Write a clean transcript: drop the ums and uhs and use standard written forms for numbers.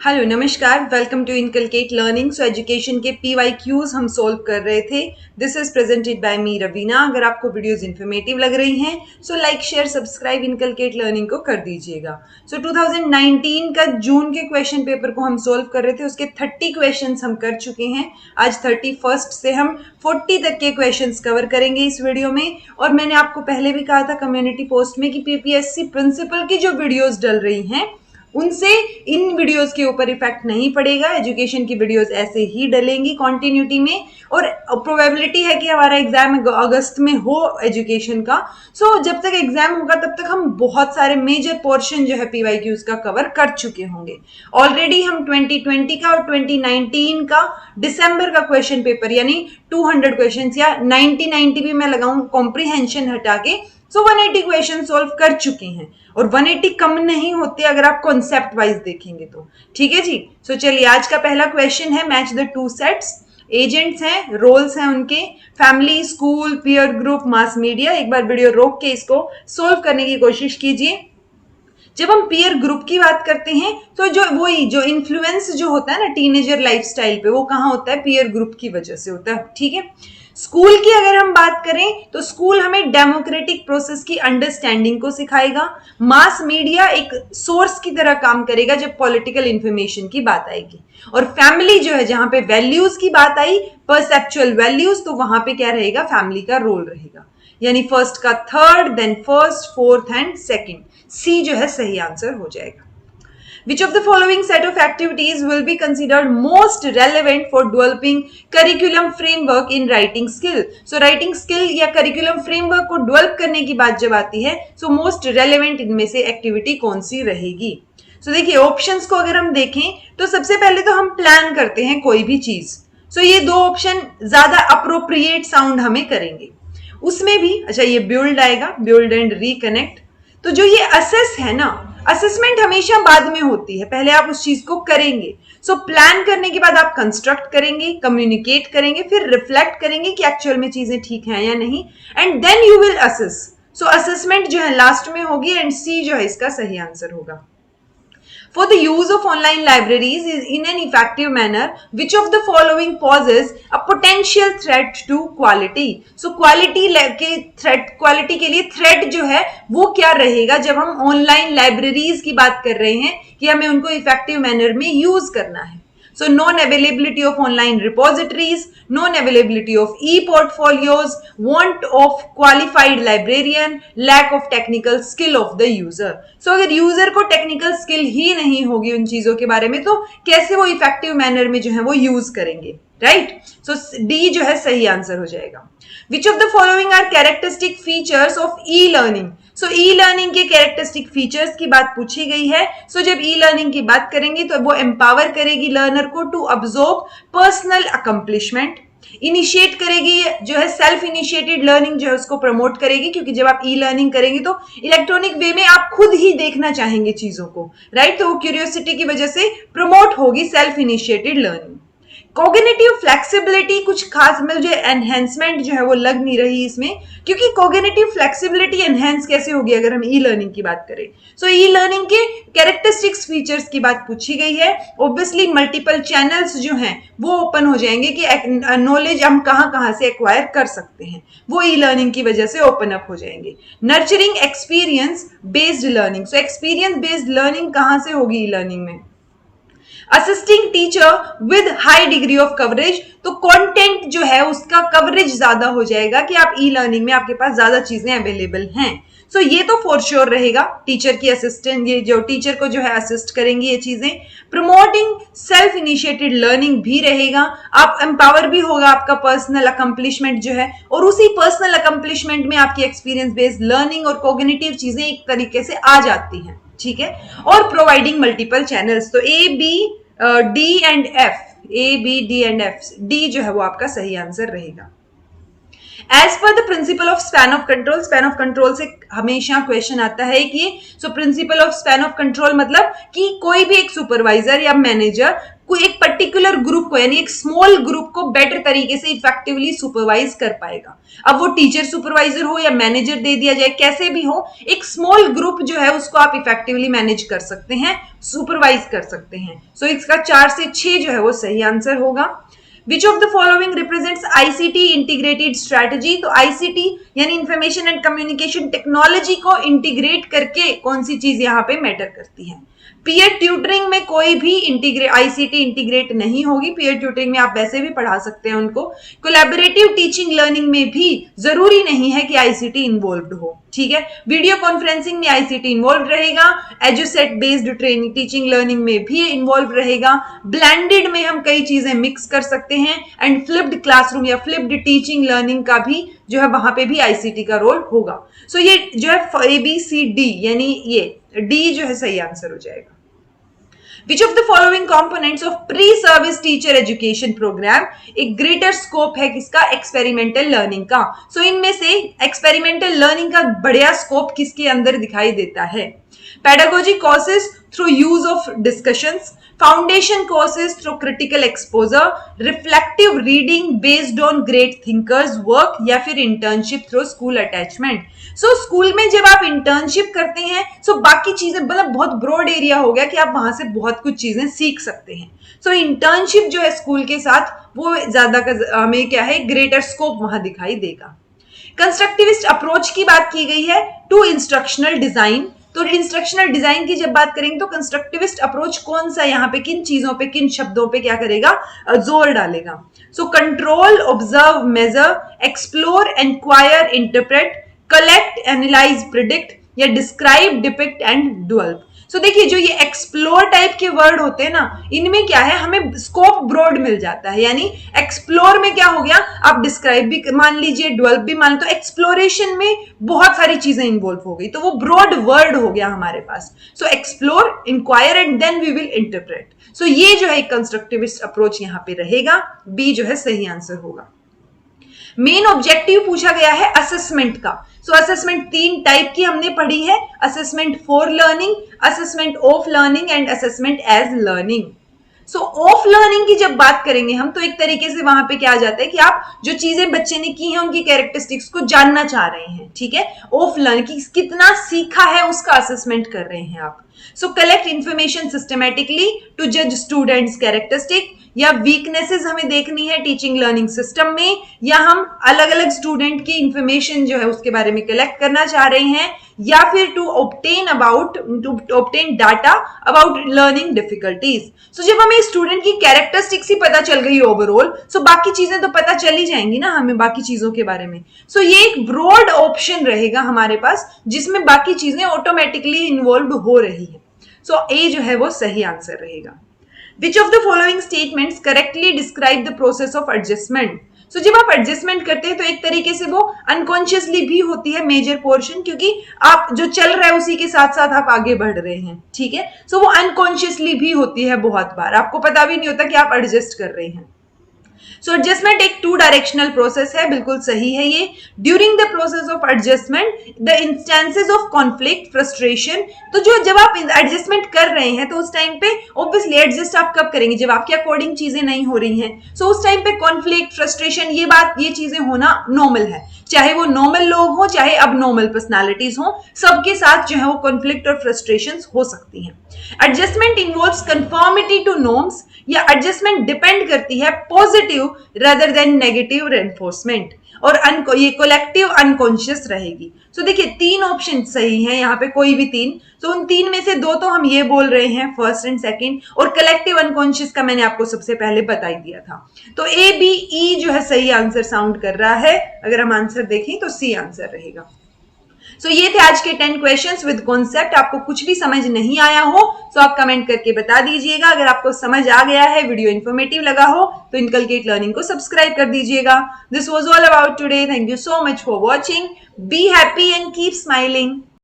Hello नमस्कार, welcome to inculcate learning. So education के PYQs हम सोल्व कर रहे थे। This is presented by me Raveena. अगर आपको वीडियोस इन्फॉर्मेटिव लग रही हैं so like share subscribe inculcate learning को कर दीजिएगा। सो 2019 का जून के क्वेश्चन पेपर को हम सोल्व कर रहे थे। उसके 30 क्वेश्चंस हम कर चुके हैं। आज 31 से हम 40 तक के क्वेश्चंस कवर करेंगे इस वीडियो में। और मैंने आपको पहले भी कहा था कम्युनिटी पोस्ट में कि PPSC प्रिंसिपल की जो वीडियोज डल रही हैं उनसे इन वीडियोस के ऊपर इफेक्ट नहीं पड़ेगा। एजुकेशन की वीडियोस ऐसे ही डलेंगी कंटिन्यूटी में। और प्रोबेबिलिटी है कि हमारा एग्जाम अगस्त में हो एजुकेशन का। सो जब तक एग्जाम होगा तब तक हम बहुत सारे मेजर पोर्शन जो है PYQs का कवर कर चुके होंगे। ऑलरेडी हम 2020 का और 2019 का दिसंबर का क्वेश्चन पेपर यानी 200 क्वेश्चन या 90 भी मैं लगाऊं कॉम्प्रीहेंशन हटा के 180 क्वेश्चन सोल्व कर चुके हैं। और 180 कम नहीं होते अगर आप कॉन्सेप्ट वाइज देखेंगे तो। ठीक है जी। सो चलिए आज का पहला क्वेश्चन है match the two sets. Agents हैं, रोल्स हैं उनके, family, school, peer group, mass media. एक बार वीडियो रोक के इसको सोल्व करने की कोशिश कीजिए। जब हम पीयर ग्रुप की बात करते हैं तो जो इन्फ्लुएंस जो होता है ना टीनेजर लाइफस्टाइल पे, वो कहाँ होता है? पीयर ग्रुप की वजह से होता है। ठीक है। स्कूल की अगर हम बात करें तो स्कूल हमें डेमोक्रेटिक प्रोसेस की अंडरस्टैंडिंग को सिखाएगा। मास मीडिया एक सोर्स की तरह काम करेगा जब पॉलिटिकल इंफॉर्मेशन की बात आएगी। और फैमिली जो है, जहां पे वैल्यूज की बात आई, परसेप्चुअल वैल्यूज, तो वहां पे क्या रहेगा? फैमिली का रोल रहेगा। यानी फर्स्ट का third, then first, fourth and second. C जो है सही आंसर हो जाएगा। Which of the following set of activities will be considered most relevant for developing curriculum framework in writing skill? So writing skill या curriculum framework को develop करने की बात जब आती है so most relevant इनमें से activity कौन सी रहेगी? So देखिए ऑप्शंस को अगर हम देखें तो सबसे पहले तो हम प्लान करते हैं कोई भी चीज। So ये दो ऑप्शन ज्यादा अप्रोप्रिएट साउंड हमें करेंगे। उसमें भी अच्छा ये बिल्ड आएगा, बिल्ड एंड रिकनेक्ट। तो जो ये असेस है ना, असेसमेंट हमेशा बाद में होती है, पहले आप उस चीज को करेंगे। सो प्लान करने के बाद आप कंस्ट्रक्ट करेंगे, कम्युनिकेट करेंगे, फिर रिफ्लेक्ट करेंगे कि एक्चुअल में चीजें ठीक हैं या नहीं, and then you will assess. So assessment जो है लास्ट में होगी एंड सी जो है इसका सही आंसर होगा। For the use of online libraries is in an effective manner, which of the following poses a potential threat to quality? So quality के threat, quality के लिए threat जो है वो क्या रहेगा जब हम online libraries की बात कर रहे हैं कि हमें उनको effective manner में use करना है। So non-availability of online repositories, non-availability of e-portfolios, want of qualified librarian, lack of technical skill of the user. So अगर यूजर को टेक्निकल स्किल ही नहीं होगी उन चीजों के बारे में तो कैसे वो इफेक्टिव मैनर में जो है वो यूज करेंगे, राइट? सो डी जो है सही आंसर हो जाएगा। Which of the following are characteristic features of e-learning? So e-learning के characteristic features की बात पूछी गई है। So जब e-learning की बात करेंगे तो वो empower करेगी learner को to absorb personal accomplishment, initiate करेगी, जो है सेल्फ इनिशिएटेड लर्निंग जो है उसको प्रमोट करेगी, क्योंकि जब आप ई लर्निंग करेंगे तो इलेक्ट्रॉनिक वे में आप खुद ही देखना चाहेंगे चीजों को, राइट? तो वो क्यूरियोसिटी की वजह से प्रमोट होगी self initiated learning. Cognitive flexibility कुछ खास मुझे एनहेंसमेंट जो है वो लग नहीं रही इसमें, क्योंकि कॉग्निटिव फ्लेक्सिबिलिटी एनहेंस कैसे होगी अगर हम ई लर्निंग की बात करें। सो ई लर्निंग के कैरेक्टरिस्टिक्स फीचर्स की बात पूछी गई है। ऑब्वियसली मल्टीपल चैनल्स जो हैं वो ओपन हो जाएंगे कि नॉलेज हम कहाँ से एक्वायर कर सकते हैं, वो ई लर्निंग की वजह से ओपन अप हो जाएंगे। Nurturing experience based learning, so experience based learning कहाँ से होगी ई लर्निंग में? Assisting teacher with high degree of coverage, तो कंटेंट जो है उसका कवरेज ज्यादा हो जाएगा कि आप ई लर्निंग में आपके पास ज्यादा चीजें अवेलेबल हैं। सो ये तो फॉर श्योर रहेगा। टीचर की असिस्टेंट, ये जो टीचर को जो है असिस्ट करेंगी ये चीजें। प्रमोटिंग सेल्फ इनिशिएटेड लर्निंग भी रहेगा, आप एम्पावर भी होगा आपका पर्सनल अकम्पलिशमेंट जो है, और उसी पर्सनल अकम्पलिशमेंट में आपकी एक्सपीरियंस बेस्ड लर्निंग और कॉग्निटिव चीजें एक तरीके से आ जाती हैं। ठीक है। और प्रोवाइडिंग मल्टीपल चैनल्स, तो A B D and F, A B D and F, D जो है वो आपका सही आंसर रहेगा। As per the principle of span of control, span of control से हमेशा क्वेश्चन आता है कि so principle of span of control मतलब कि कोई भी एक सुपरवाइजर या मैनेजर कोई एक पर्टिकुलर ग्रुप को यानी एक स्मॉल ग्रुप को बेटर तरीके से इफेक्टिवली सुपरवाइज कर पाएगा। अब वो टीचर सुपरवाइजर हो या मैनेजर दे दिया जाए, कैसे भी हो, एक स्मॉल ग्रुप जो है उसको आप इफेक्टिवली मैनेज कर सकते हैं, सुपरवाइज कर सकते हैं। सो इसका 4 से 6 जो है वो सही आंसर होगा। Which of the following represents ICT integrated strategy? तो ICT यानी इंफॉर्मेशन एंड कम्युनिकेशन टेक्नोलॉजी को इंटीग्रेट करके कौन सी चीज यहाँ पे मैटर करती है? पीयर ट्यूटरिंग में कोई भी आईसीटी इंटीग्रेट नहीं होगी। पीयर ट्यूटरिंग में आप वैसे भी पढ़ा सकते हैं उनको। कोलैबोरेटिव टीचिंग लर्निंग में भी जरूरी नहीं है कि आईसीटी इन्वॉल्व्ड हो, ठीक है। वीडियो कॉन्फ्रेंसिंग में आईसीटी इन्वॉल्व रहेगा। Edusat based training teaching learning में भी इन्वॉल्व रहेगा। ब्लेंडेड में हम कई चीजें मिक्स कर सकते हैं। एंड फ्लिप्ड क्लासरूम या फ्लिप्ड टीचिंग लर्निंग का भी जो है वहां पे भी आईसीटी का रोल होगा। सो ये जो है ABCD यानी ये डी जो है सही आंसर हो जाएगा। Which of the following components of pre-service teacher education program एक greater scope है किसका? experimental learning का। So इनमें से experimental learning का बढ़िया scope किसके अंदर दिखाई देता है? Pedagogy courses through use of discussions, foundation courses through critical exposure, reflective reading based on great thinkers work या फिर internship through school attachment। So school में जब आप इंटर्नशिप करते हैं so बाकी चीजें मतलब बहुत ब्रॉड एरिया हो गया कि आप वहां से बहुत कुछ चीजें सीख सकते हैं। सो इंटर्नशिप जो है स्कूल के साथ वो ज्यादा हमें क्या है ग्रेटर स्कोप वहां दिखाई देगा। कंस्ट्रक्टिविस्ट अप्रोच की बात की गई है टू इंस्ट्रक्शनल डिजाइन। तो इंस्ट्रक्शनल डिजाइन की जब बात करेंगे तो कंस्ट्रक्टिविस्ट अप्रोच कौन सा यहाँ पे किन चीजों पे किन शब्दों पे क्या करेगा? जोर डालेगा। So control, observe, measure, explore, inquire, interpret, collect, analyse, predict या describe, depict and develop. So देखिए जो ये एक्सप्लोर टाइप के वर्ड होते हैं ना इनमें क्या है हमें स्कोप ब्रॉड मिल जाता है। यानी एक्सप्लोर में क्या हो गया आप डिस्क्राइब भी मान लीजिए डेवलप भी मान लो, तो एक्सप्लोरेशन में बहुत सारी चीजें इन्वॉल्व हो गई तो वो ब्रॉड वर्ड हो गया हमारे पास। So explore, inquire and then we will interpret. So ये जो है कंस्ट्रक्टिविस्ट अप्रोच यहाँ पे रहेगा। बी जो है सही आंसर होगा। मेन ऑब्जेक्टिव पूछा गया है असेसमेंट का। सो असेसमेंट 3 टाइप की हमने पढ़ी है, assessment for learning, assessment of learning and assessment as learning. So of learning की जब बात करेंगे हम तो एक तरीके से वहां पे क्या आ जाता है कि आप जो चीजें बच्चे ने की हैं उनकी कैरेक्टरिस्टिक्स को जानना चाह रहे हैं, ठीक है। ऑफ लर्निंग की कितना सीखा है उसका असेसमेंट कर रहे हैं आप। सो कलेक्ट इंफॉर्मेशन सिस्टमेटिकली टू जज स्टूडेंट्स कैरेक्टरिस्टिक या वीकनेसेस हमें देखनी है टीचिंग लर्निंग सिस्टम में, या हम अलग अलग स्टूडेंट की इंफॉर्मेशन जो है उसके बारे में कलेक्ट करना चाह रहे हैं, या फिर to obtain data about learning difficulties. So जब हमें स्टूडेंट की कैरेक्टरिस्टिक्स ही पता चल गई ओवरऑल सो बाकी चीजें तो पता चल ही जाएंगी ना हमें बाकी चीजों के बारे में। सो ये एक ब्रॉड ऑप्शन रहेगा हमारे पास जिसमें बाकी चीजें ऑटोमेटिकली इन्वॉल्व हो रही है। सो ए जो है वो सही आंसर रहेगा। Which of the following statements correctly describe the process of adjustment? So जब आप एडजस्टमेंट करते हैं तो एक तरीके से वो अनकॉन्शियसली भी होती है मेजर पोर्शन, क्योंकि आप जो चल रहा है उसी के साथ साथ आप आगे बढ़ रहे हैं, ठीक है। सो वो अनकॉन्शियसली भी होती है, बहुत बार आपको पता भी नहीं होता कि आप एडजस्ट कर रहे हैं। सो एडजस्टमेंट एक 2 डायरेक्शनल प्रोसेस है, बिल्कुल सही है ये। During the process of adjustment the instances of conflict, frustration, तो जो जब आप एडजस्टमेंट कर रहे हैं तो उस टाइम पे ऑब्वियसली एडजस्ट आप कब करेंगे जब आपके अकॉर्डिंग चीजें नहीं हो रही हैं। सो उस टाइम पे कॉन्फ्लिक्ट, फ्रस्ट्रेशन ये चीजें होना नॉर्मल है, चाहे वो नॉर्मल लोग हो चाहे अब नॉर्मल पर्सनालिटीज हो, सबके साथ जो है वो कॉन्फ्लिक्ट और फ्रस्ट्रेशन हो सकती हैं। Adjustment involves conformity to norms, या एडजस्टमेंट डिपेंड करती है positive rather than negative reinforcement, और ये कलेक्टिव अनकॉन्शियस रहेगी। सो देखिए 3 ऑप्शन सही हैं यहाँ पे, कोई भी 3। तो उन 3 में से 2 तो हम ये बोल रहे हैं फर्स्ट एंड सेकंड, और कलेक्टिव अनकॉन्शियस का मैंने आपको सबसे पहले बता ही दिया था। तो ए बी ई जो है सही आंसर साउंड कर रहा है। अगर हम आंसर देखें तो सी आंसर रहेगा। सो ये थे आज के 10 क्वेश्चंस विद कॉन्सेप्ट। आपको कुछ भी समझ नहीं आया हो तो आप कमेंट करके बता दीजिएगा। अगर आपको समझ आ गया है, वीडियो इन्फॉर्मेटिव लगा हो तो इनकलकेट लर्निंग को सब्सक्राइब कर दीजिएगा। This was all about today. Thank you so much for watching. Be happy and keep smiling.